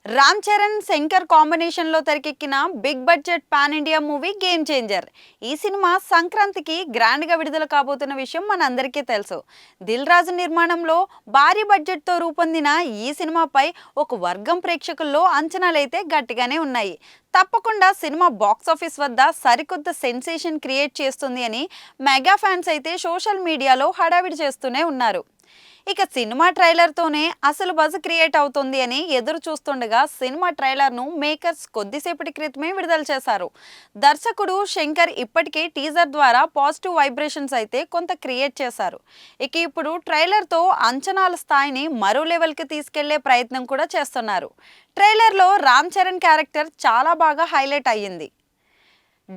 Ram Charan Shankar combination లో తెరకెక్కిన big budget pan India movie game changer. ఈ సినిమా సంక్రాంతికి గ్రాండ్ గా విడుదల కాబోతున్న విషయం మనందరికీ తెలుసు. దిల్ రాజు నిర్మాణంలో భారీ బడ్జెట్ తో రూపొందిన ఈ సినిమాపై ఒక వర్గం ప్రేక్షకుల్లో అంచనాలైతే గట్టిగానే ఉన్నాయి. తప్పకుండా సినిమా బాక్సాఫీస్ వద్ద సరికొత్త సెన్సేషన్ క్రియేట్ చేస్తుంది అని మెగా ఫ్యాన్స్ అయితే సోషల్ మీడియాలో హడావిడి చేస్తూనే ఉన్నారు. ఇక సినిమా ట్రైలర్తోనే అసలు బజ్ క్రియేట్ అవుతుంది అని ఎదురు చూస్తుండగా సినిమా ట్రైలర్ను మేకర్స్ కొద్దిసేపటి క్రితమే విడుదల చేశారు. దర్శకుడు శంకర్ ఇప్పటికే టీజర్ ద్వారా పాజిటివ్ వైబ్రేషన్స్ అయితే కొంత క్రియేట్ చేశారు. ఇక ఇప్పుడు ట్రైలర్తో అంచనాల స్థాయిని మరో లెవెల్కి తీసుకెళ్లే ప్రయత్నం కూడా చేస్తున్నారు. ట్రైలర్లో రామ్ చరణ్ క్యారెక్టర్ చాలా బాగా హైలైట్ అయ్యింది.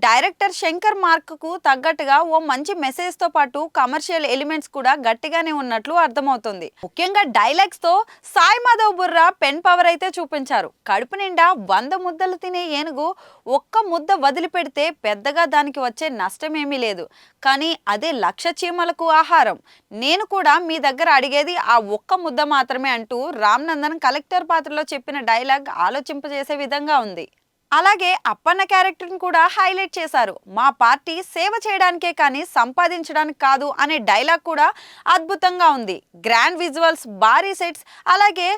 డైరెక్టర్ శంకర్ మార్క్కు తగ్గట్టుగా ఓ మంచి మెసేజ్తో పాటు కమర్షియల్ ఎలిమెంట్స్ కూడా గట్టిగానే ఉన్నట్లు అర్థమవుతుంది. ముఖ్యంగా డైలాగ్స్తో సాయి మాధవ్ బుర్రా పెన్ పవర్ అయితే చూపించారు. కడుపు నిండా 100 ముద్దలు తినే ఏనుగు ఒక్క ముద్ద వదిలిపెడితే పెద్దగా దానికి వచ్చే నష్టమేమీ లేదు, కానీ అదే 1,00,000 చీమలకు ఆహారం. నేను కూడా మీ దగ్గర అడిగేది ఆ ఒక్క ముద్ద మాత్రమే అంటూ రామ్ నందన్ కలెక్టర్ పాత్రలో చెప్పిన డైలాగ్ ఆలోచింపజేసే విధంగా ఉంది. అలాగే అప్పన్న క్యారెక్టర్ని కూడా హైలైట్ చేశారు. మా పార్టీ సేవ చేయడానికే కానీ సంపాదించడానికి కాదు అనే డైలాగ్ కూడా అద్భుతంగా ఉంది. గ్రాండ్ విజువల్స్, భారీ సెట్స్, అలాగే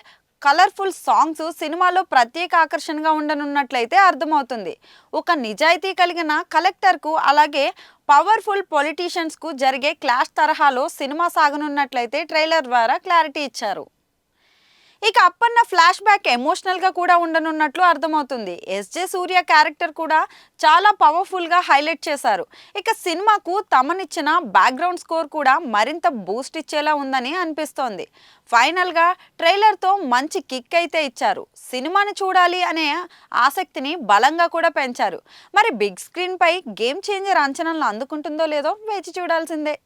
కలర్ఫుల్ సాంగ్స్ సినిమాలో ప్రత్యేక ఆకర్షణగా ఉండనున్నట్లయితే అర్థమవుతుంది. ఒక నిజాయితీ కలిగిన కలెక్టర్కు అలాగే పవర్ఫుల్ పొలిటీషియన్స్కు జరిగే క్లాష్ తరహాలో సినిమా సాగనున్నట్లయితే ట్రైలర్ ద్వారా క్లారిటీ ఇచ్చారు. ఇక అప్పన్న ఫ్లాష్ బ్యాక్ ఎమోషనల్ గా కూడా ఉండనున్నట్లు అర్థమవుతుంది. ఎస్జే సూర్య క్యారెక్టర్ కూడా చాలా పవర్ఫుల్ గా హైలైట్ చేశారు. ఇక సినిమాకు తమనిచ్చిన బ్యాక్గ్రౌండ్ స్కోర్ కూడా మరింత బూస్ట్ ఇచ్చేలా ఉందని అనిపిస్తోంది. ఫైనల్ గా ట్రైలర్ తో మంచి కిక్ అయితే ఇచ్చారు. సినిమాని చూడాలి అనే ఆసక్తిని బలంగా కూడా పెంచారు. మరి బిగ్ స్క్రీన్ పై గేమ్ చేంజర్ అంచనాలను అందుకుంటుందో లేదో వేచి చూడాల్సిందే.